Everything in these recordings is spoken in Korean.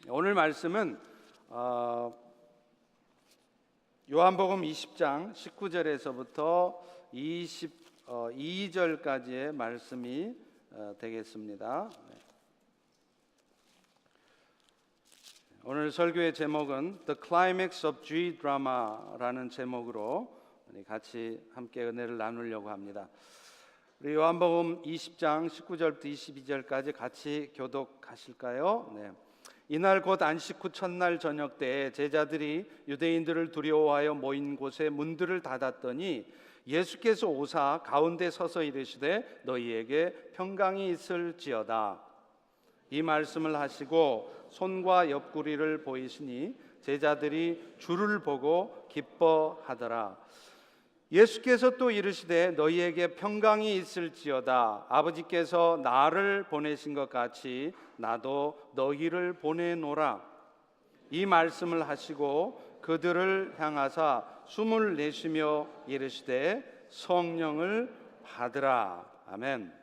오늘 말씀은 요한복음 20장 19절에서부터 22절까지의 말씀이 되겠습니다. 오늘 설교의 제목은 The Climax of G Drama라는 제목으로 같이 함께 은혜를 나누려고 합니다. 우리 요한복음 20장 19절부터 22절까지 같이 교독하실까요? 네. 이날 곧 안식 후 첫날 저녁 때에 제자들이 유대인들을 두려워하여 모인 곳에 문들을 닫았더니 예수께서 오사 가운데 서서 이르시되 너희에게 평강이 있을지어다. 이 말씀을 하시고 손과 옆구리를 보이시니 제자들이 주를 보고 기뻐하더라. 예수께서 또 이르시되 너희에게 평강이 있을지어다. 아버지께서 나를 보내신 것 같이 나도 너희를 보내노라. 이 말씀을 하시고 그들을 향하사 숨을 내쉬며 이르시되 성령을 받으라. 아멘.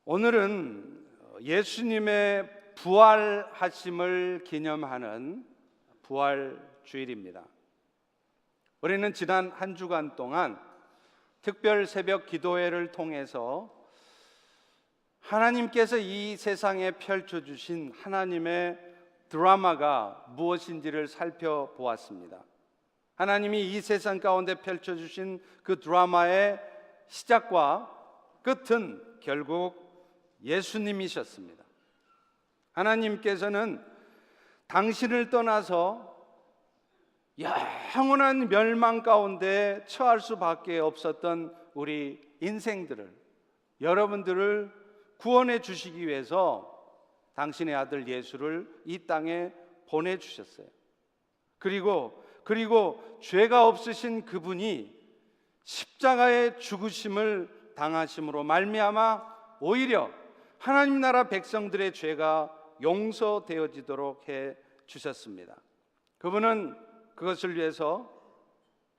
오늘은 예수님의 부활하심을 기념하는 부활주일입니다. 우리는 지난 한 주간 동안 특별 새벽 기도회를 통해서 하나님께서 이 세상에 펼쳐주신 하나님의 드라마가 무엇인지를 살펴보았습니다. 하나님이 이 세상 가운데 펼쳐주신 그 드라마의 시작과 끝은 결국 예수님이셨습니다. 하나님께서는 당신을 떠나서 영원한 멸망 가운데 처할 수밖에 없었던 우리 인생들을, 여러분들을 구원해 주시기 위해서 당신의 아들 예수를 이 땅에 보내주셨어요. 그리고 죄가 없으신 그분이 십자가의 죽으심을 당하심으로 말미암아 오히려 하나님 나라 백성들의 죄가 용서되어지도록 해 주셨습니다. 그분은 그것을 위해서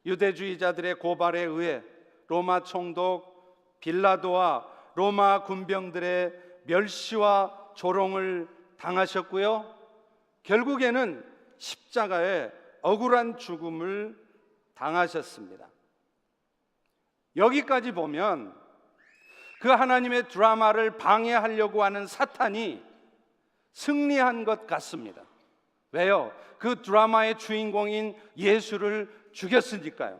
유대주의자들의 고발에 의해 로마 총독 빌라도와 로마 군병들의 멸시와 조롱을 당하셨고요, 결국에는 십자가에 억울한 죽음을 당하셨습니다. 여기까지 보면 그 하나님의 드라마를 방해하려고 하는 사탄이 승리한 것 같습니다. 왜요? 그 드라마의 주인공인 예수를 죽였으니까요.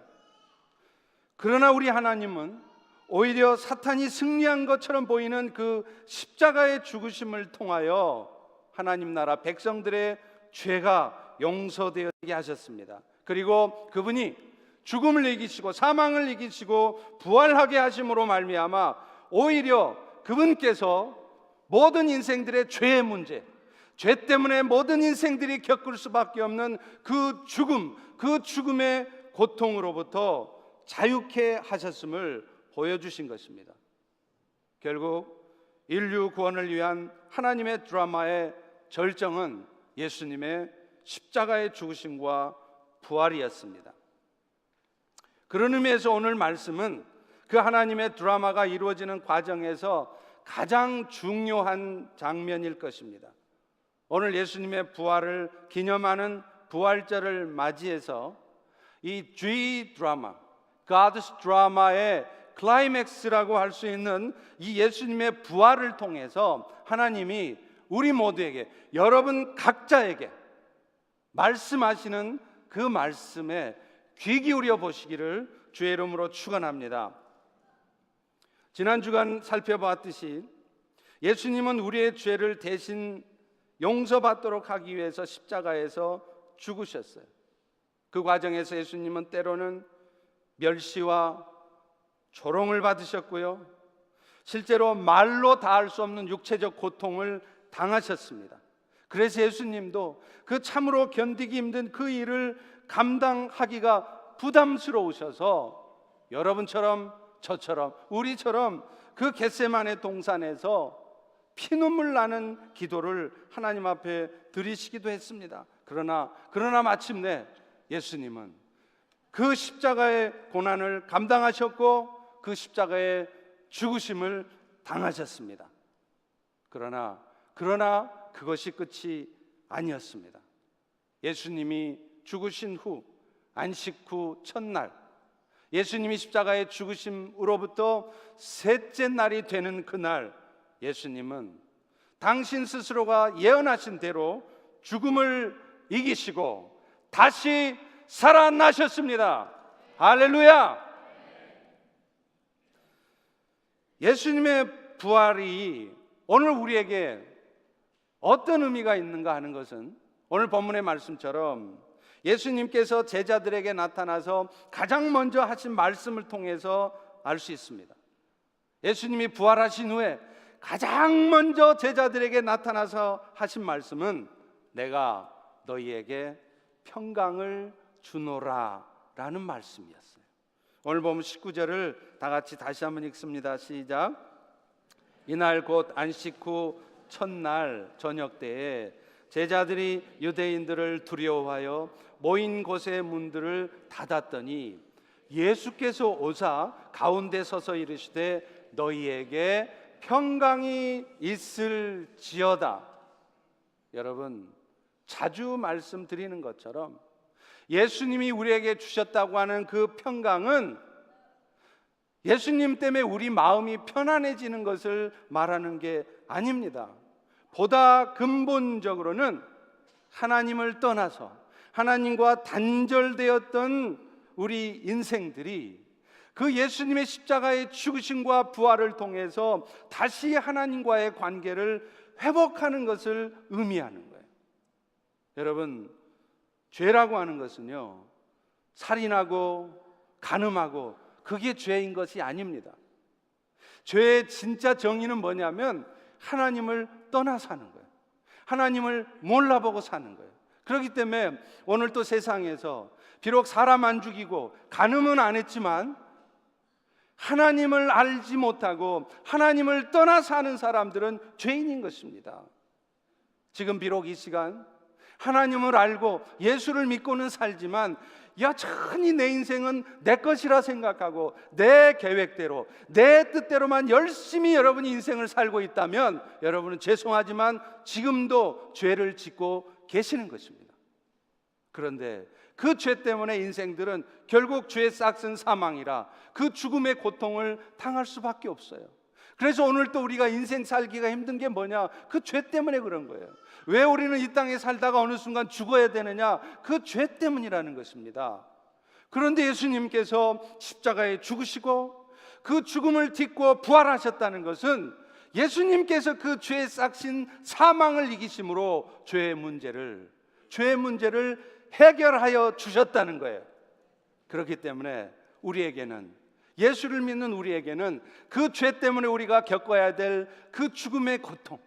그러나 우리 하나님은 오히려 사탄이 승리한 것처럼 보이는 그 십자가의 죽으심을 통하여 하나님 나라 백성들의 죄가 용서되게 하셨습니다. 그리고 그분이 죽음을 이기시고 사망을 이기시고 부활하게 하심으로 말미암아 오히려 그분께서 모든 인생들의 죄의 문제, 죄 때문에 모든 인생들이 겪을 수밖에 없는 그 죽음, 그 죽음의 고통으로부터 자유케 하셨음을 보여주신 것입니다. 결국 인류 구원을 위한 하나님의 드라마의 절정은 예수님의 십자가의 죽으심과 부활이었습니다. 그런 의미에서 오늘 말씀은 그 하나님의 드라마가 이루어지는 과정에서 가장 중요한 장면일 것입니다. 오늘 예수님의 부활을 기념하는 부활절을 맞이해서 이 G 드라마, God's 드라마의 클라이맥스라고 할 수 있는 이 예수님의 부활을 통해서 하나님이 우리 모두에게, 여러분 각자에게 말씀하시는 그 말씀에 귀 기울여 보시기를 주의 이름으로 축원합니다. 지난 주간 살펴봤듯이 예수님은 우리의 죄를 대신 용서받도록 하기 위해서 십자가에서 죽으셨어요. 그 과정에서 예수님은 때로는 멸시와 조롱을 받으셨고요, 실제로 말로 다할 수 없는 육체적 고통을 당하셨습니다. 그래서 예수님도 그 참으로 견디기 힘든 그 일을 감당하기가 부담스러우셔서 여러분처럼 저처럼 우리처럼 그 겟세마네 동산에서 피눈물 나는 기도를 하나님 앞에 드리시기도 했습니다. 그러나 마침내 예수님은 그 십자가의 고난을 감당하셨고 그 십자가의 죽으심을 당하셨습니다. 그러나 그것이 끝이 아니었습니다. 예수님이 죽으신 후 안식 후 첫날, 예수님이 십자가에 죽으심으로부터 셋째 날이 되는 그날, 예수님은 당신 스스로가 예언하신 대로 죽음을 이기시고 다시 살아나셨습니다. 할렐루야! 예수님의 부활이 오늘 우리에게 어떤 의미가 있는가 하는 것은 오늘 본문의 말씀처럼 예수님께서 제자들에게 나타나서 가장 먼저 하신 말씀을 통해서 알 수 있습니다. 예수님이 부활하신 후에 가장 먼저 제자들에게 나타나서 하신 말씀은 내가 너희에게 평강을 주노라 라는 말씀이었어요. 오늘 보면 19절을 다 같이 다시 한번 읽습니다. 시작. 이날 곧 안식 후 첫날 저녁 때에 제자들이 유대인들을 두려워하여 모인 곳의 문들을 닫았더니 예수께서 오사 가운데 서서 이르시되 너희에게 평강이 있을지어다. 여러분, 자주 말씀드리는 것처럼 예수님이 우리에게 주셨다고 하는 그 평강은 예수님 때문에 우리 마음이 편안해지는 것을 말하는 게 아닙니다. 보다 근본적으로는 하나님을 떠나서 하나님과 단절되었던 우리 인생들이 그 예수님의 십자가의 죽으심과 부활을 통해서 다시 하나님과의 관계를 회복하는 것을 의미하는 거예요. 여러분, 죄라고 하는 것은요, 살인하고 간음하고 그게 죄인 것이 아닙니다. 죄의 진짜 정의는 뭐냐면 하나님을 떠나 사는 거예요. 하나님을 몰라보고 사는 거예요. 그렇기 때문에 오늘 또 세상에서 비록 사람 안 죽이고 간음은 안 했지만 하나님을 알지 못하고 하나님을 떠나 사는 사람들은 죄인인 것입니다. 지금 비록 이 시간 하나님을 알고 예수를 믿고는 살지만 여전히 내 인생은 내 것이라 생각하고 내 계획대로 내 뜻대로만 열심히 여러분이 인생을 살고 있다면 여러분은 죄송하지만 지금도 죄를 짓고 계시는 것입니다. 그런데 그 죄 때문에 인생들은 결국 죄의 싹은 사망이라 그 죽음의 고통을 당할 수밖에 없어요. 그래서 오늘 또 우리가 인생 살기가 힘든 게 뭐냐? 그 죄 때문에 그런 거예요. 왜 우리는 이 땅에 살다가 어느 순간 죽어야 되느냐? 그 죄 때문이라는 것입니다. 그런데 예수님께서 십자가에 죽으시고 그 죽음을 딛고 부활하셨다는 것은 예수님께서 그 죄의 싹신 사망을 이기심으로 죄의 문제를 해결하여 주셨다는 거예요. 그렇기 때문에 우리에게는, 예수를 믿는 우리에게는 그 죄 때문에 우리가 겪어야 될 그 죽음의 고통,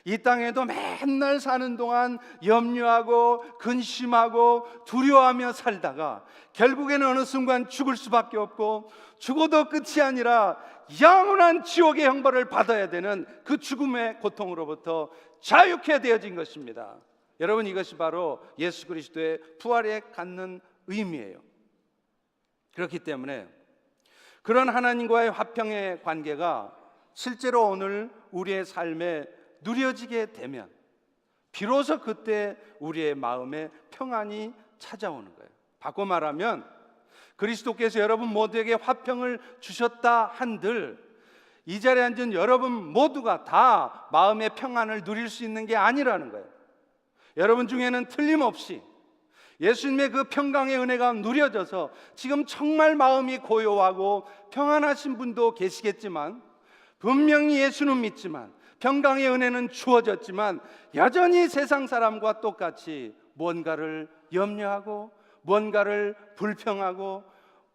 이 땅에도 맨날 사는 동안 염려하고 근심하고 두려워하며 살다가 결국에는 어느 순간 죽을 수밖에 없고 죽어도 끝이 아니라 영원한 지옥의 형벌을 받아야 되는 그 죽음의 고통으로부터 자유케 되어진 것입니다. 여러분, 이것이 바로 예수 그리스도의 부활에 갖는 의미예요. 그렇기 때문에 그런 하나님과의 화평의 관계가 실제로 오늘 우리의 삶에 누려지게 되면 비로소 그때 우리의 마음에 평안이 찾아오는 거예요. 바꿔 말하면 그리스도께서 여러분 모두에게 화평을 주셨다 한들 이 자리에 앉은 여러분 모두가 다 마음의 평안을 누릴 수 있는 게 아니라는 거예요. 여러분 중에는 틀림없이 예수님의 그 평강의 은혜가 누려져서 지금 정말 마음이 고요하고 평안하신 분도 계시겠지만, 분명히 예수는 믿지만 평강의 은혜는 주어졌지만 여전히 세상 사람과 똑같이 뭔가를 염려하고 뭔가를 불평하고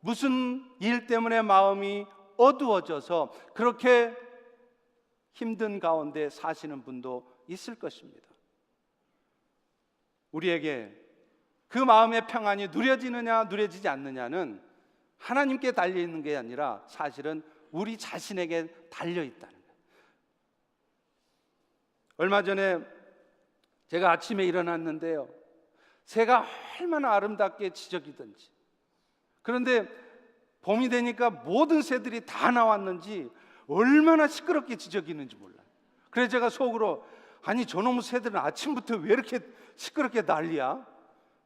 무슨 일 때문에 마음이 어두워져서 그렇게 힘든 가운데 사시는 분도 있을 것입니다. 우리에게 그 마음의 평안이 누려지느냐 누려지지 않느냐는 하나님께 달려있는 게 아니라 사실은 우리 자신에게 달려있다는 거예요. 얼마 전에 제가 아침에 일어났는데요, 새가 얼마나 아름답게 지저귀던지, 그런데 봄이 되니까 모든 새들이 다 나왔는지 얼마나 시끄럽게 지저귀는지 몰라요. 그래서 제가 속으로 아니 저놈의 새들은 아침부터 왜 이렇게 시끄럽게 난리야?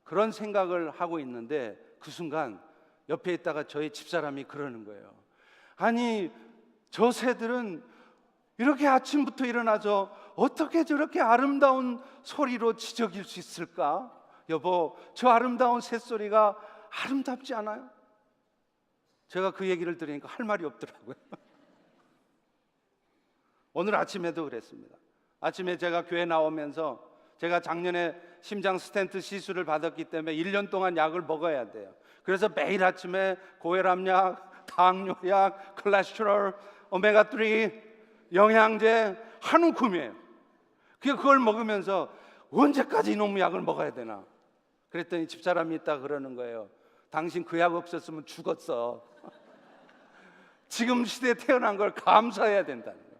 그런 생각을 하고 있는데 그 순간 옆에 있다가 저희 집사람이 그러는 거예요. 아니 저 새들은 이렇게 아침부터 일어나서 어떻게 저렇게 아름다운 소리로 지저귀를 수 있을까? 여보, 저 아름다운 새소리가 아름답지 않아요? 제가 그 얘기를 들으니까 할 말이 없더라고요. 오늘 아침에도 그랬습니다. 아침에 제가 교회 나오면서 제가 작년에 심장 스텐트 시술을 받았기 때문에 1년 동안 약을 먹어야 돼요. 그래서 매일 아침에 고혈압약, 당뇨약, 콜레스테롤, 오메가3, 영양제 한 움큼이에요. 그걸 먹으면서 언제까지 이놈의 약을 먹어야 되나? 그랬더니 집사람이 있다 그러는 거예요. 당신 그 약 없었으면 죽었어. 지금 시대에 태어난 걸 감사해야 된다는 거예요.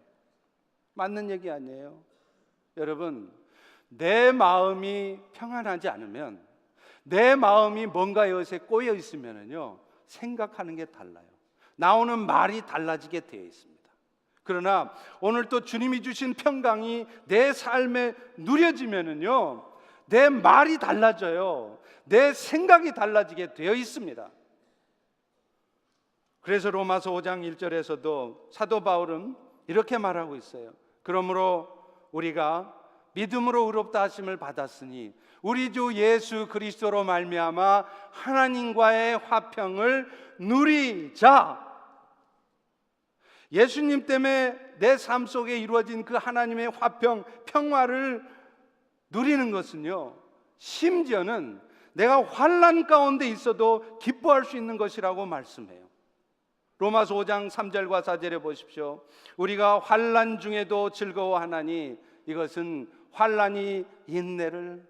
맞는 얘기 아니에요? 여러분, 내 마음이 평안하지 않으면, 내 마음이 뭔가 여기에 꼬여 있으면요 생각하는 게 달라요. 나오는 말이 달라지게 되어 있습니다. 그러나 오늘 또 주님이 주신 평강이 내 삶에 누려지면요 내 말이 달라져요. 내 생각이 달라지게 되어 있습니다. 그래서 로마서 5장 1절에서도 사도 바울은 이렇게 말하고 있어요. 그러므로 우리가 믿음으로 의롭다 하심을 받았으니 우리 주 예수 그리스도로 말미암아 하나님과의 화평을 누리자. 예수님 때문에 내 삶 속에 이루어진 그 하나님의 화평, 평화를 누리는 것은요 심지어는 내가 환난 가운데 있어도 기뻐할 수 있는 것이라고 말씀해요. 로마서 5장 3절과 4절에 보십시오. 우리가 환난 중에도 즐거워하나니 이것은 환난이 인내를,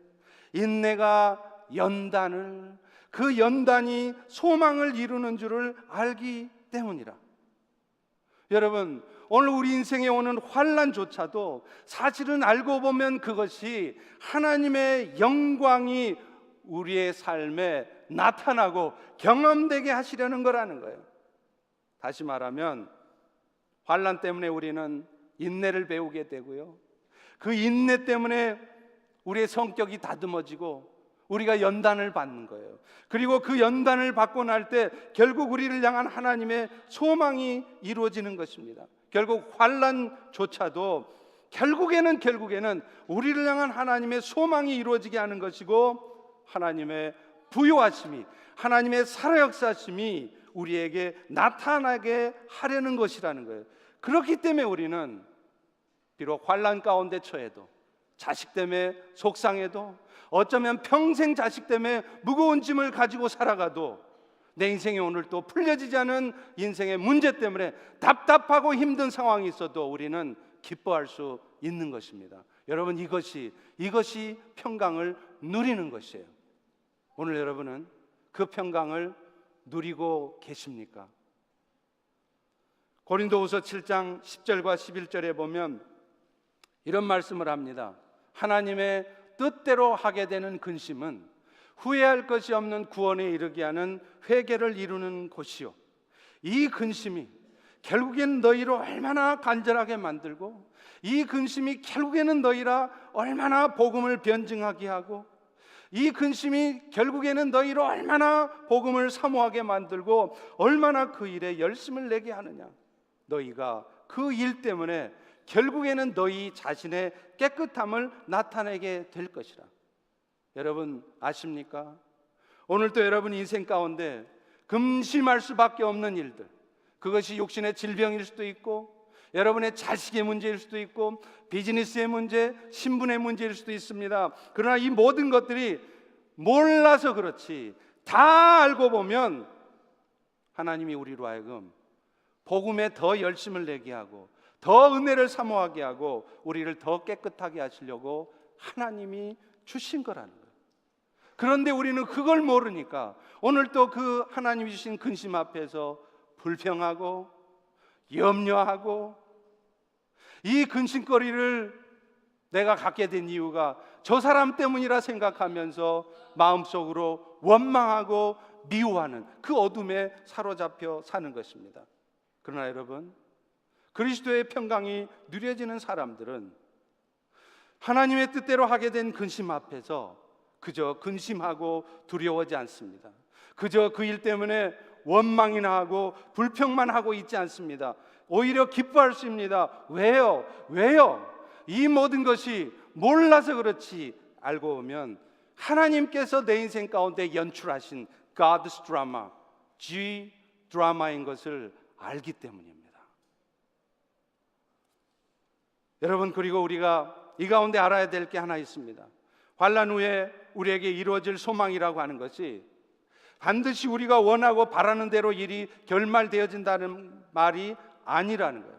인내가 연단을, 그 연단이 소망을 이루는 줄을 알기 때문이라. 여러분, 오늘 우리 인생에 오는 환난조차도 사실은 알고 보면 그것이 하나님의 영광이 우리의 삶에 나타나고 경험되게 하시려는 거라는 거예요. 다시 말하면 환난 때문에 우리는 인내를 배우게 되고요, 그 인내 때문에 우리의 성격이 다듬어지고 우리가 연단을 받는 거예요. 그리고 그 연단을 받고 날 때 결국 우리를 향한 하나님의 소망이 이루어지는 것입니다. 결국 환난조차도 결국에는 우리를 향한 하나님의 소망이 이루어지게 하는 것이고, 하나님의 부요하심이, 하나님의 살아역사심이 우리에게 나타나게 하려는 것이라는 거예요. 그렇기 때문에 우리는 비록 환난 가운데 처해도, 자식 때문에 속상해도, 어쩌면 평생 자식 때문에 무거운 짐을 가지고 살아가도, 내 인생이 오늘 또 풀려지지 않은 인생의 문제 때문에 답답하고 힘든 상황이 있어도 우리는 기뻐할 수 있는 것입니다. 여러분, 이것이 평강을 누리는 것이에요. 오늘 여러분은 그 평강을 누리고 계십니까? 고린도후서 7장 10절과 11절에 보면 이런 말씀을 합니다. 하나님의 뜻대로 하게 되는 근심은 후회할 것이 없는 구원에 이르게 하는 회개를 이루는 곳이요, 이 근심이 결국에는 너희로 얼마나 간절하게 만들고, 이 근심이 결국에는 너희라 얼마나 복음을 변증하게 하고, 이 근심이 결국에는 너희로 얼마나 복음을 사모하게 만들고 얼마나 그 일에 열심을 내게 하느냐. 너희가 그 일 때문에 결국에는 너희 자신의 깨끗함을 나타내게 될 것이라. 여러분 아십니까? 오늘도 여러분 인생 가운데 근심할 수밖에 없는 일들, 그것이 육신의 질병일 수도 있고, 여러분의 자식의 문제일 수도 있고, 비즈니스의 문제, 신분의 문제일 수도 있습니다. 그러나 이 모든 것들이 몰라서 그렇지 다 알고 보면 하나님이 우리로 하여금 복음에 더 열심을 내게 하고 더 은혜를 사모하게 하고 우리를 더 깨끗하게 하시려고 하나님이 주신 거라는 거예요. 그런데 우리는 그걸 모르니까 오늘 또 그 하나님이 주신 근심 앞에서 불평하고 염려하고, 이 근심거리를 내가 갖게 된 이유가 저 사람 때문이라 생각하면서 마음속으로 원망하고 미워하는 그 어둠에 사로잡혀 사는 것입니다. 그러나 여러분, 그리스도의 평강이 누려지는 사람들은 하나님의 뜻대로 하게 된 근심 앞에서 그저 근심하고 두려워하지 않습니다. 그저 그 일 때문에 원망이나 하고 불평만 하고 있지 않습니다. 오히려 기뻐할 수 있습니다. 왜요? 이 모든 것이 몰라서 그렇지 알고 보면 하나님께서 내 인생 가운데 연출하신 God's drama, G 드라마인 것을 알기 때문입니다. 여러분, 그리고 우리가 이 가운데 알아야 될 게 하나 있습니다. 환난 후에 우리에게 이루어질 소망이라고 하는 것이 반드시 우리가 원하고 바라는 대로 일이 결말되어진다는 말이 아니라는 거예요.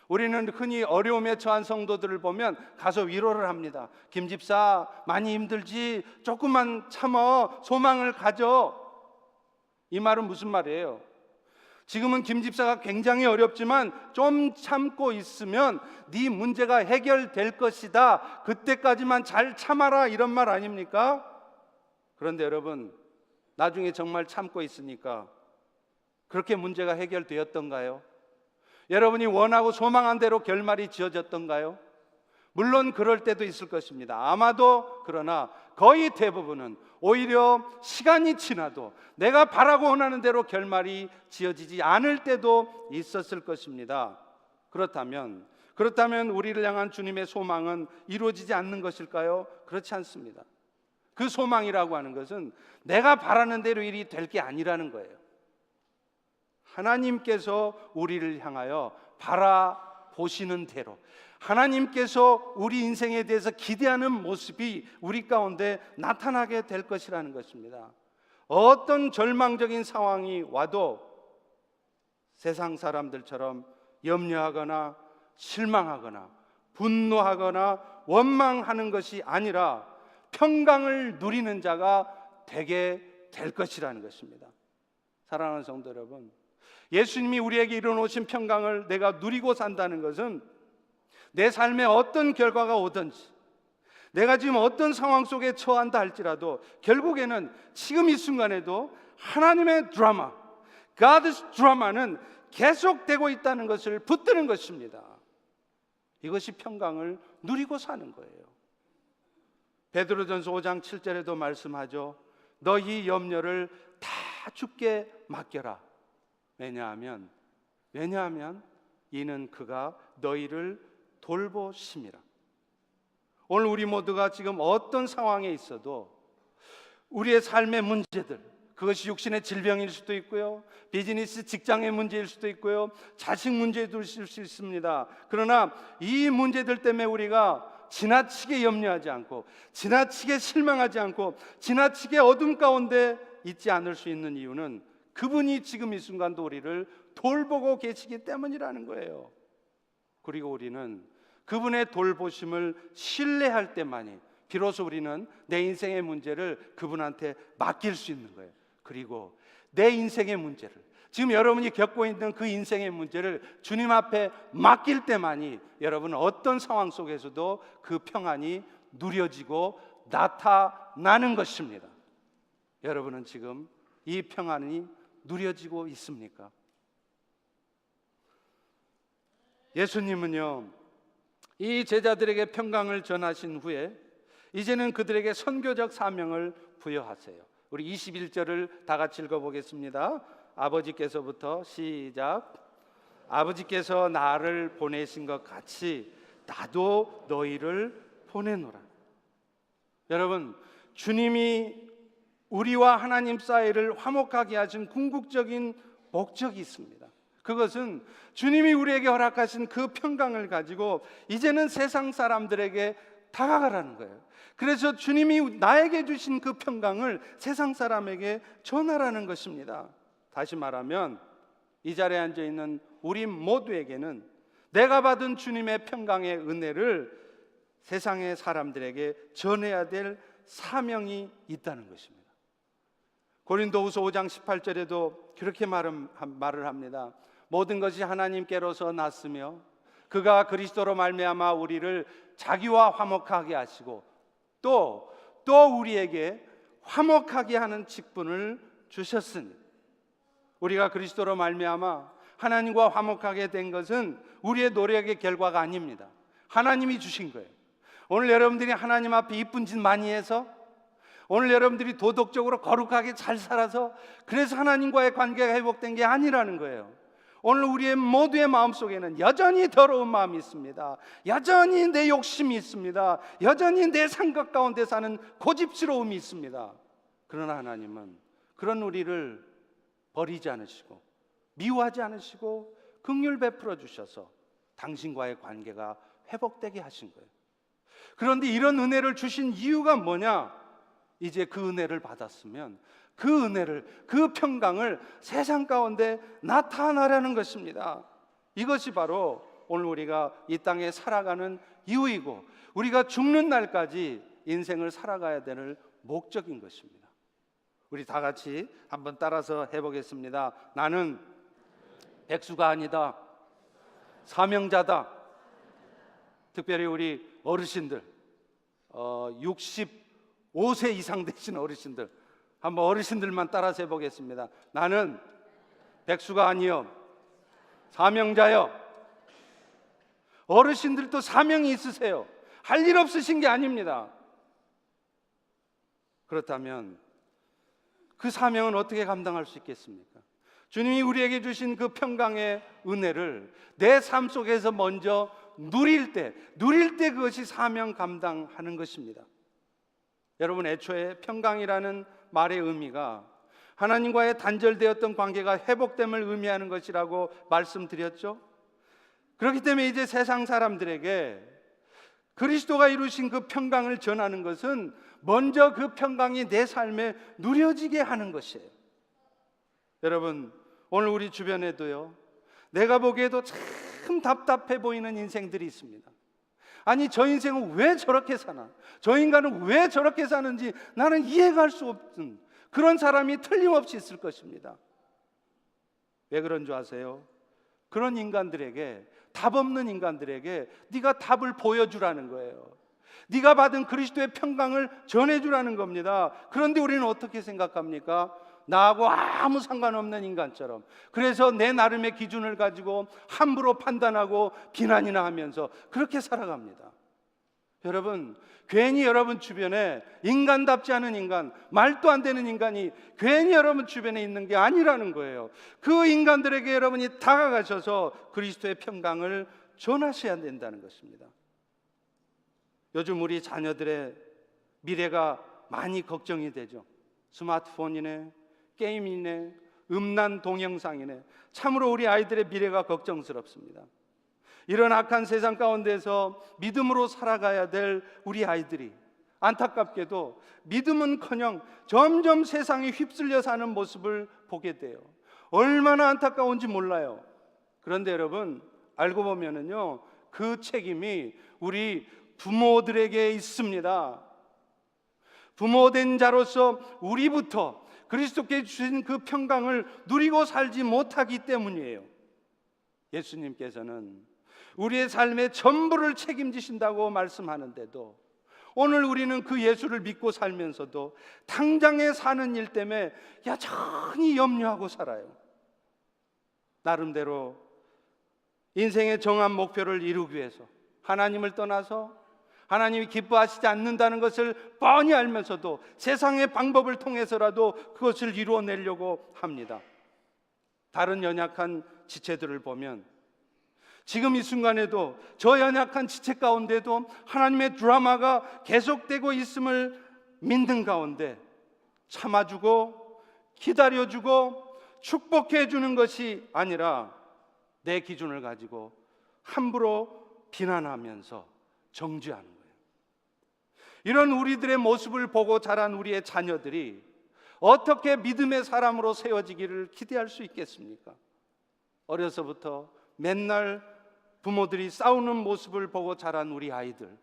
우리는 흔히 어려움에 처한 성도들을 보면 가서 위로를 합니다. 김 집사 많이 힘들지? 조금만 참어, 소망을 가져. 이 말은 무슨 말이에요? 지금은 김 집사가 굉장히 어렵지만 좀 참고 있으면 네 문제가 해결될 것이다. 그때까지만 잘 참아라, 이런 말 아닙니까? 그런데 여러분, 나중에 정말 참고 있으니까 그렇게 문제가 해결되었던가요? 여러분이 원하고 소망한 대로 결말이 지어졌던가요? 물론 그럴 때도 있을 것입니다. 아마도, 그러나 거의 대부분은 오히려 시간이 지나도 내가 바라고 원하는 대로 결말이 지어지지 않을 때도 있었을 것입니다. 그렇다면 우리를 향한 주님의 소망은 이루어지지 않는 것일까요? 그렇지 않습니다. 그 소망이라고 하는 것은 내가 바라는 대로 일이 될 게 아니라는 거예요. 하나님께서 우리를 향하여 바라보시는 대로, 하나님께서 우리 인생에 대해서 기대하는 모습이 우리 가운데 나타나게 될 것이라는 것입니다. 어떤 절망적인 상황이 와도 세상 사람들처럼 염려하거나 실망하거나 분노하거나 원망하는 것이 아니라 평강을 누리는 자가 되게 될 것이라는 것입니다. 사랑하는 성도 여러분, 예수님이 우리에게 이뤄놓으신 평강을 내가 누리고 산다는 것은 내 삶에 어떤 결과가 오든지, 내가 지금 어떤 상황 속에 처한다 할지라도 결국에는 지금 이 순간에도 하나님의 드라마, God's 드라마는 계속되고 있다는 것을 붙드는 것입니다. 이것이 평강을 누리고 사는 거예요. 베드로전서 5장 7절에도 말씀하죠. 너희 염려를 다 주께 맡겨라. 왜냐하면 이는 그가 너희를 돌보심이라. 오늘 우리 모두가 지금 어떤 상황에 있어도 우리의 삶의 문제들, 그것이 육신의 질병일 수도 있고요, 비즈니스 직장의 문제일 수도 있고요, 자식 문제도 있을 수 있습니다. 그러나 이 문제들 때문에 우리가 지나치게 염려하지 않고, 지나치게 실망하지 않고, 지나치게 어둠 가운데 있지 않을 수 있는 이유는 그분이 지금 이 순간도 우리를 돌보고 계시기 때문이라는 거예요. 그리고 우리는 그분의 돌보심을 신뢰할 때만이 비로소 우리는 내 인생의 문제를 그분한테 맡길 수 있는 거예요. 그리고 내 인생의 문제를, 지금 여러분이 겪고 있는 그 인생의 문제를 주님 앞에 맡길 때만이 여러분은 어떤 상황 속에서도 그 평안이 누려지고 나타나는 것입니다. 여러분은 지금 이 평안이 누려지고 있습니까? 예수님은요, 이 제자들에게 평강을 전하신 후에 이제는 그들에게 선교적 사명을 부여하세요. 우리 21절을 다 같이 읽어보겠습니다. 아버지께서부터 시작. 아버지께서 나를 보내신 것 같이 나도 너희를 보내노라. 여러분, 주님이 우리와 하나님 사이를 화목하게 하신 궁극적인 목적이 있습니다. 그것은 주님이 우리에게 허락하신 그 평강을 가지고 이제는 세상 사람들에게 다가가라는 거예요. 그래서 주님이 나에게 주신 그 평강을 세상 사람에게 전하라는 것입니다. 다시 말하면 이 자리에 앉아 있는 우리 모두에게는 내가 받은 주님의 평강의 은혜를 세상의 사람들에게 전해야 될 사명이 있다는 것입니다. 고린도후서 5장 18절에도 그렇게 말을 합니다. 모든 것이 하나님께로서 났으며 그가 그리스도로 말미암아 우리를 자기와 화목하게 하시고 또 우리에게 화목하게 하는 직분을 주셨으니, 우리가 그리스도로 말미암아 하나님과 화목하게 된 것은 우리의 노력의 결과가 아닙니다. 하나님이 주신 거예요. 오늘 여러분들이 하나님 앞에 이쁜 짓 많이 해서, 오늘 여러분들이 도덕적으로 거룩하게 잘 살아서 그래서 하나님과의 관계가 회복된 게 아니라는 거예요. 오늘 우리의 모두의 마음속에는 여전히 더러운 마음이 있습니다. 여전히 내 욕심이 있습니다. 여전히 내 생각 가운데 사는 고집스러움이 있습니다. 그러나 하나님은 그런 우리를 버리지 않으시고 미워하지 않으시고 긍휼 베풀어 주셔서 당신과의 관계가 회복되게 하신 거예요. 그런데 이런 은혜를 주신 이유가 뭐냐? 이제 그 은혜를 받았으면 그 은혜를, 그 평강을 세상 가운데 나타나라는 것입니다. 이것이 바로 오늘 우리가 이 땅에 살아가는 이유이고 우리가 죽는 날까지 인생을 살아가야 되는 목적인 것입니다. 우리 다 같이 한번 따라서 해보겠습니다. 나는 백수가 아니다, 사명자다. 특별히 우리 어르신들, 65세 이상 되신 어르신들, 한번 어르신들만 따라서 해보겠습니다. 나는 백수가 아니요, 사명자요. 어르신들도 사명이 있으세요. 할 일 없으신 게 아닙니다. 그렇다면 그 사명은 어떻게 감당할 수 있겠습니까? 주님이 우리에게 주신 그 평강의 은혜를 내 삶 속에서 먼저 누릴 때 그것이 사명 감당하는 것입니다. 여러분, 애초에 평강이라는 말의 의미가 하나님과의 단절되었던 관계가 회복됨을 의미하는 것이라고 말씀드렸죠. 그렇기 때문에 이제 세상 사람들에게 그리스도가 이루신 그 평강을 전하는 것은 먼저 그 평강이 내 삶에 누려지게 하는 것이에요. 여러분, 오늘 우리 주변에도요, 내가 보기에도 참 답답해 보이는 인생들이 있습니다. 아니, 저 인생은 왜 저렇게 사나? 저 인간은 왜 저렇게 사는지 나는 이해가 할 수 없는 그런 사람이 틀림없이 있을 것입니다. 왜 그런 줄 아세요? 그런 인간들에게, 답 없는 인간들에게 네가 답을 보여주라는 거예요. 네가 받은 그리스도의 평강을 전해주라는 겁니다. 그런데 우리는 어떻게 생각합니까? 나하고 아무 상관없는 인간처럼, 그래서 내 나름의 기준을 가지고 함부로 판단하고 비난이나 하면서 그렇게 살아갑니다. 여러분, 괜히 여러분 주변에 인간답지 않은 인간, 말도 안 되는 인간이 괜히 여러분 주변에 있는 게 아니라는 거예요. 그 인간들에게 여러분이 다가가셔서 그리스도의 평강을 전하셔야 된다는 것입니다. 요즘 우리 자녀들의 미래가 많이 걱정이 되죠. 스마트폰이네, 게임이네, 음란 동영상이네. 참으로 우리 아이들의 미래가 걱정스럽습니다. 이런 악한 세상 가운데서 믿음으로 살아가야 될 우리 아이들이 안타깝게도 믿음은커녕 점점 세상에 휩쓸려 사는 모습을 보게 돼요. 얼마나 안타까운지 몰라요. 그런데 여러분, 알고 보면은요, 그 책임이 우리 부모들에게 있습니다. 부모된 자로서 우리부터 그리스도께 주신 그 평강을 누리고 살지 못하기 때문이에요. 예수님께서는 우리의 삶의 전부를 책임지신다고 말씀하는데도 오늘 우리는 그 예수를 믿고 살면서도 당장에 사는 일 때문에 여전히 염려하고 살아요. 나름대로 인생의 정한 목표를 이루기 위해서 하나님을 떠나서 하나님이 기뻐하시지 않는다는 것을 뻔히 알면서도 세상의 방법을 통해서라도 그것을 이루어내려고 합니다. 다른 연약한 지체들을 보면 지금 이 순간에도 저 연약한 지체 가운데도 하나님의 드라마가 계속되고 있음을 믿는 가운데 참아주고 기다려주고 축복해주는 것이 아니라 내 기준을 가지고 함부로 비난하면서 정죄하는 거예요. 이런 우리들의 모습을 보고 자란 우리의 자녀들이 어떻게 믿음의 사람으로 세워지기를 기대할 수 있겠습니까? 어려서부터 맨날 부모들이 싸우는 모습을 보고 자란 우리 아이들,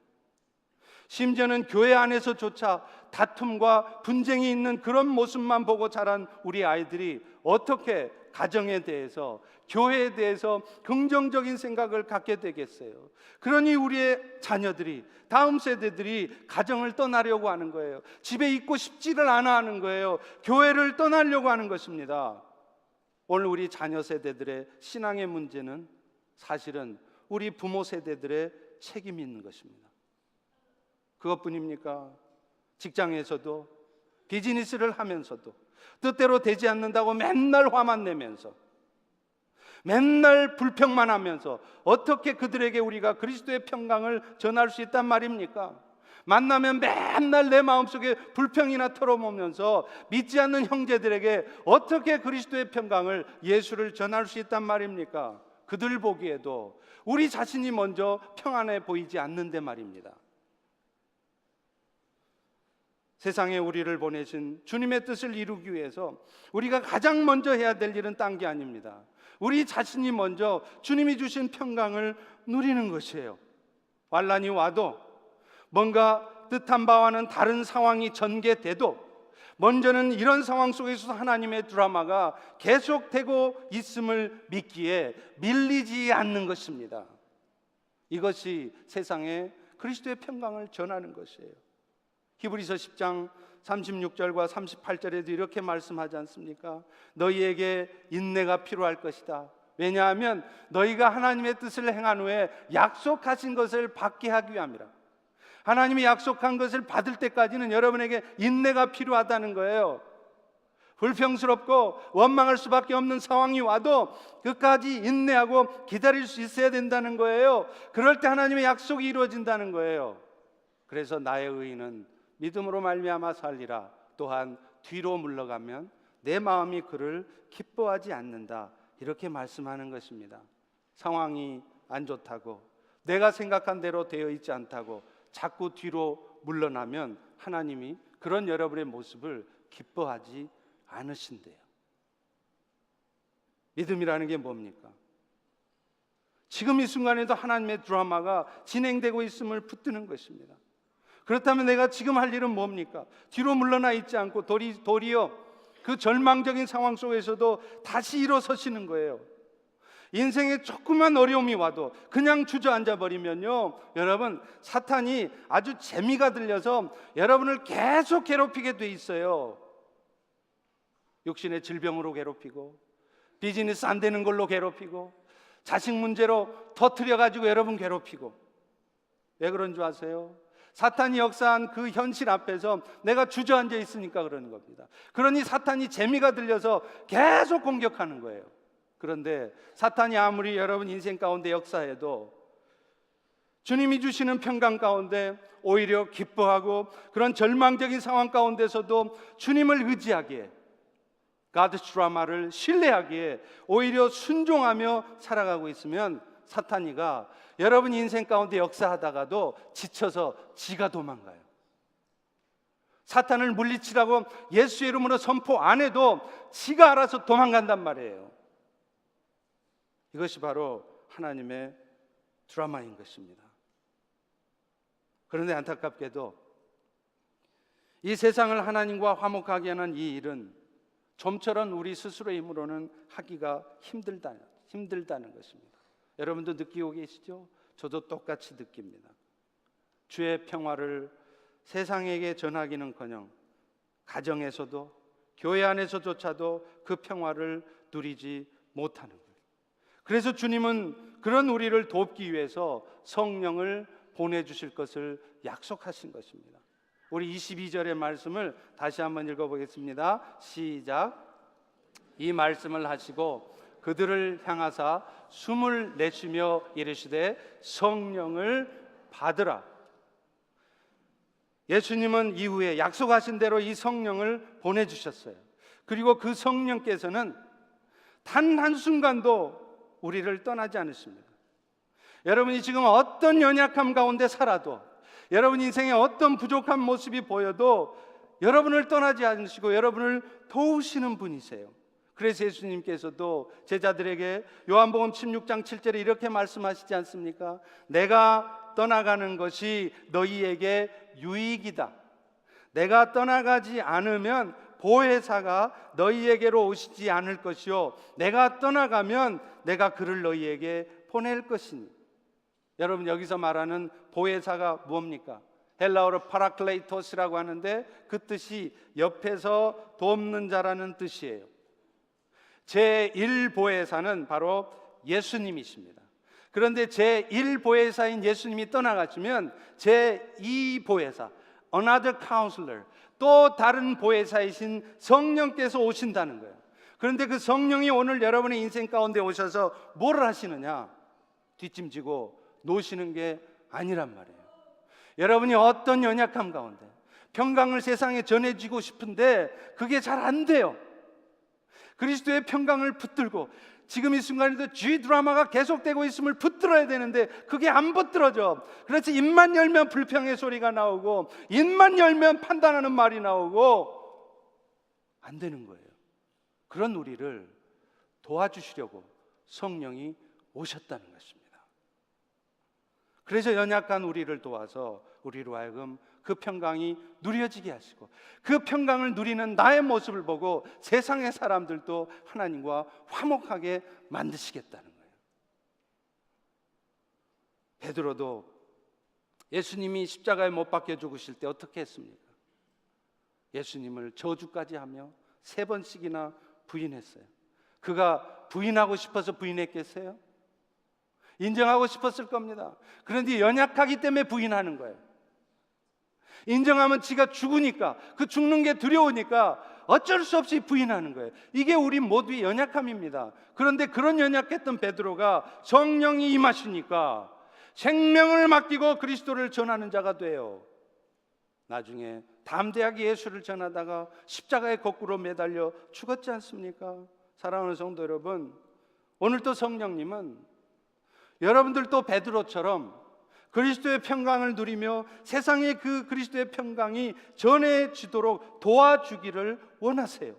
심지어는 교회 안에서조차 다툼과 분쟁이 있는 그런 모습만 보고 자란 우리 아이들이 어떻게 가정에 대해서, 교회에 대해서 긍정적인 생각을 갖게 되겠어요? 그러니 우리의 자녀들이, 다음 세대들이 가정을 떠나려고 하는 거예요. 집에 있고 싶지를 않아 하는 거예요. 교회를 떠나려고 하는 것입니다. 오늘 우리 자녀 세대들의 신앙의 문제는 사실은 우리 부모 세대들의 책임이 있는 것입니다. 그것뿐입니까? 직장에서도 비즈니스를 하면서도 뜻대로 되지 않는다고 맨날 화만 내면서 맨날 불평만 하면서 어떻게 그들에게 우리가 그리스도의 평강을 전할 수 있단 말입니까? 만나면 맨날 내 마음속에 불평이나 털어놓으면서 믿지 않는 형제들에게 어떻게 그리스도의 평강을, 예수를 전할 수 있단 말입니까? 그들 보기에도 우리 자신이 먼저 평안해 보이지 않는데 말입니다. 세상에 우리를 보내신 주님의 뜻을 이루기 위해서 우리가 가장 먼저 해야 될 일은 딴 게 아닙니다. 우리 자신이 먼저 주님이 주신 평강을 누리는 것이에요. 환난이 와도, 뭔가 뜻한 바와는 다른 상황이 전개돼도 먼저는 이런 상황 속에서 하나님의 드라마가 계속되고 있음을 믿기에 밀리지 않는 것입니다. 이것이 세상에 그리스도의 평강을 전하는 것이에요. 히브리서 10장 36절과 38절에도 이렇게 말씀하지 않습니까? 너희에게 인내가 필요할 것이다. 왜냐하면 너희가 하나님의 뜻을 행한 후에 약속하신 것을 받게 하기 위함이라. 하나님이 약속한 것을 받을 때까지는 여러분에게 인내가 필요하다는 거예요. 불평스럽고 원망할 수밖에 없는 상황이 와도 끝까지 인내하고 기다릴 수 있어야 된다는 거예요. 그럴 때 하나님의 약속이 이루어진다는 거예요. 그래서 나의 의인은 믿음으로 말미암아 살리라. 또한 뒤로 물러가면 내 마음이 그를 기뻐하지 않는다. 이렇게 말씀하는 것입니다. 상황이 안 좋다고, 내가 생각한 대로 되어 있지 않다고 자꾸 뒤로 물러나면 하나님이 그런 여러분의 모습을 기뻐하지 않으신대요. 믿음이라는 게 뭡니까? 지금 이 순간에도 하나님의 드라마가 진행되고 있음을 붙드는 것입니다. 그렇다면 내가 지금 할 일은 뭡니까? 뒤로 물러나 있지 않고 도리어 그 절망적인 상황 속에서도 다시 일어서시는 거예요. 인생에 조그만 어려움이 와도 그냥 주저앉아 버리면요, 여러분, 사탄이 아주 재미가 들려서 여러분을 계속 괴롭히게 돼 있어요. 육신의 질병으로 괴롭히고, 비즈니스 안 되는 걸로 괴롭히고, 자식 문제로 터뜨려가지고 여러분 괴롭히고. 왜 그런 줄 아세요? 사탄이 역사한 그 현실 앞에서 내가 주저앉아 있으니까 그러는 겁니다. 그러니 사탄이 재미가 들려서 계속 공격하는 거예요. 그런데 사탄이 아무리 여러분 인생 가운데 역사해도 주님이 주시는 평강 가운데 오히려 기뻐하고, 그런 절망적인 상황 가운데서도 주님을 의지하기에, God's 드라마를 신뢰하기에 오히려 순종하며 살아가고 있으면 사탄이가 여러분 인생 가운데 역사하다가도 지쳐서 지가 도망가요. 사탄을 물리치라고 예수의 이름으로 선포 안 해도 지가 알아서 도망간단 말이에요. 이것이 바로 하나님의 드라마인 것입니다. 그런데 안타깝게도 이 세상을 하나님과 화목하게 하는 이 일은 좀처럼 우리 스스로의 힘으로는 하기가 힘들다는 것입니다. 여러분도 느끼고 계시죠? 저도 똑같이 느낍니다. 주의 평화를 세상에게 전하기는커녕 가정에서도 교회 안에서조차도 그 평화를 누리지 못하는 거예요. 그래서 주님은 그런 우리를 돕기 위해서 성령을 보내주실 것을 약속하신 것입니다. 우리 22절의 말씀을 다시 한번 읽어보겠습니다. 시작. 이 말씀을 하시고 그들을 향하사 숨을 내쉬며 이르시되 성령을 받으라. 예수님은 이후에 약속하신 대로 이 성령을 보내주셨어요. 그리고 그 성령께서는 단 한순간도 우리를 떠나지 않으십니다. 여러분이 지금 어떤 연약함 가운데 살아도, 여러분 인생에 어떤 부족한 모습이 보여도 여러분을 떠나지 않으시고 여러분을 도우시는 분이세요. 그래서 예수님께서도 제자들에게 요한복음 16장 7절에 이렇게 말씀하시지 않습니까? 내가 떠나가는 것이 너희에게 유익이다. 내가 떠나가지 않으면 보혜사가 너희에게로 오시지 않을 것이요, 내가 떠나가면 내가 그를 너희에게 보낼 것이니. 여러분, 여기서 말하는 보혜사가 뭡니까? 헬라어로 파라클레이토스라고 하는데 그 뜻이 옆에서 돕는 자라는 뜻이에요. 제1보혜사는 바로 예수님이십니다. 그런데 제1보혜사인 예수님이 떠나가시면 제2보혜사, another counselor, 또 다른 보혜사이신 성령께서 오신다는 거예요. 그런데 그 성령이 오늘 여러분의 인생 가운데 오셔서 뭐를 하시느냐? 뒷짐지고 놓으시는 게 아니란 말이에요. 여러분이 어떤 연약함 가운데 평강을 세상에 전해지고 싶은데 그게 잘 안 돼요. 그리스도의 평강을 붙들고 지금 이 순간에도 G 드라마가 계속되고 있음을 붙들어야 되는데 그게 안 붙들어져. 그래서 입만 열면 불평의 소리가 나오고 입만 열면 판단하는 말이 나오고 안 되는 거예요. 그런 우리를 도와주시려고 성령이 오셨다는 것입니다. 그래서 연약한 우리를 도와서 우리로 하여금 그 평강이 누려지게 하시고 그 평강을 누리는 나의 모습을 보고 세상의 사람들도 하나님과 화목하게 만드시겠다는 거예요. 베드로도 예수님이 십자가에 못 박혀 죽으실 때 어떻게 했습니까? 예수님을 저주까지 하며 3번씩이나 부인했어요. 그가 부인하고 싶어서 부인했겠어요? 인정하고 싶었을 겁니다. 그런데 연약하기 때문에 부인하는 거예요. 인정하면 지가 죽으니까, 그 죽는 게 두려우니까 어쩔 수 없이 부인하는 거예요. 이게 우리 모두의 연약함입니다. 그런데 그런 연약했던 베드로가 성령이 임하시니까 생명을 맡기고 그리스도를 전하는 자가 돼요. 나중에 담대하게 예수를 전하다가 십자가에 거꾸로 매달려 죽었지 않습니까? 사랑하는 성도 여러분, 오늘 또 성령님은 여러분들도 베드로처럼 그리스도의 평강을 누리며 세상에 그 그리스도의 평강이 전해지도록 도와주기를 원하세요.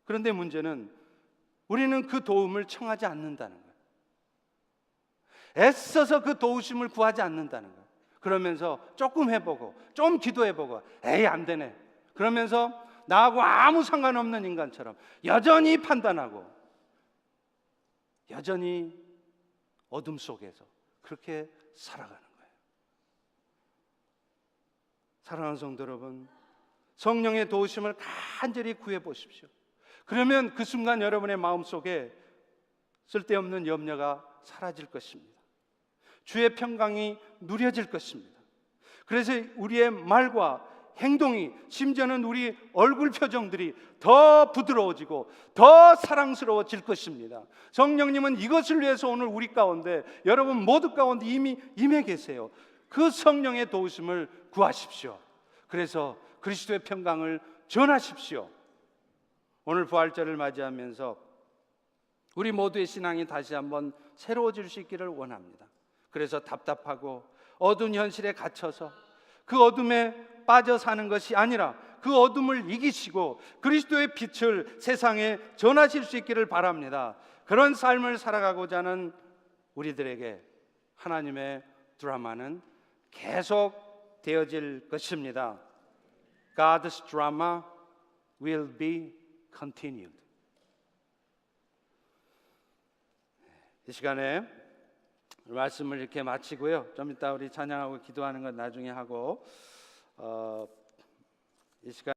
그런데 문제는 우리는 그 도움을 청하지 않는다는 거예요. 애써서 그 도우심을 구하지 않는다는 거예요. 그러면서 조금 해보고 좀 기도해보고 에이 안 되네 그러면서 나하고 아무 상관없는 인간처럼 여전히 판단하고 여전히 어둠 속에서 그렇게 살아가는 거예요. 사랑하는 성도 여러분, 성령의 도우심을 간절히 구해 보십시오. 그러면 그 순간 여러분의 마음속에 쓸데없는 염려가 사라질 것입니다. 주의 평강이 누려질 것입니다. 그래서 우리의 말과 행동이, 심지어는 우리 얼굴 표정들이 더 부드러워지고 더 사랑스러워질 것입니다. 성령님은 이것을 위해서 오늘 우리 가운데, 여러분 모두 가운데 이미 임해 계세요. 그 성령의 도우심을 구하십시오. 그래서 그리스도의 평강을 전하십시오. 오늘 부활절을 맞이하면서 우리 모두의 신앙이 다시 한번 새로워질 수 있기를 원합니다. 그래서 답답하고 어두운 현실에 갇혀서 그 어둠에 빠져 사는 것이 아니라 그 어둠을 이기시고 그리스도의 빛을 세상에 전하실 수 있기를 바랍니다. 그런 삶을 살아가고자 하는 우리들에게 하나님의 드라마는 계속 되어질 것입니다. God's drama will be continued. 이 시간에 말씀을 이렇게 마치고요. 좀 이따 우리 찬양하고 기도하는 건 나중에 하고 이 시간